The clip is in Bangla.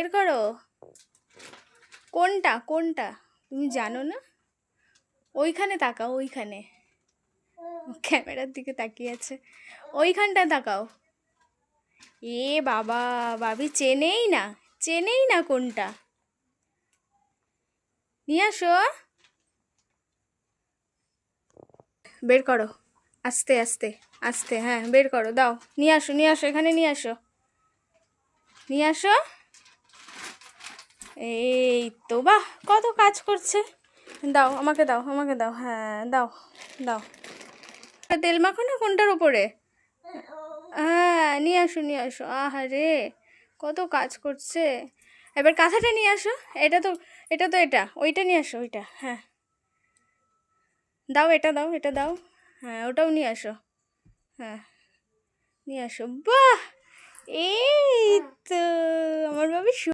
বের করো। কোনটা কোনটা তুমি জানো না? ওইখানে তাকাও, ওইখানে ক্যামেরার দিকে তাকিয়ে আছে, ওইখানটা তাকাও। এ বাবা, ভাবি চেনেই না, চেনেই না কোনটা। নিয়ে আসো, বের করো, আস্তে আস্তে আস্তে, হ্যাঁ বের করো, দাও, নিয়ে আসো, নিয়ে আসো, এখানে নিয়ে আসো, নিয়ে আসো। এই তো, বাহ, কত কাজ করছে। দাও আমাকে, দাও আমাকে, দাও, হ্যাঁ দাও, দাও। তেল মাখো না কোনটার উপরে? হ্যাঁ নিয়ে আসো, নিয়ে আসো। আহারে, কত কাজ করছে। এবার কাঁথাটা নিয়ে আসো। এটা তো, এটা তো, এটা ওইটা নিয়ে আসো, ওইটা, হ্যাঁ দাও, এটা দাও, এটা দাও, হ্যাঁ ওটাও নিয়ে আসো, হ্যাঁ নিয়ে আসো। বাহ, এই তো আমার ভাবি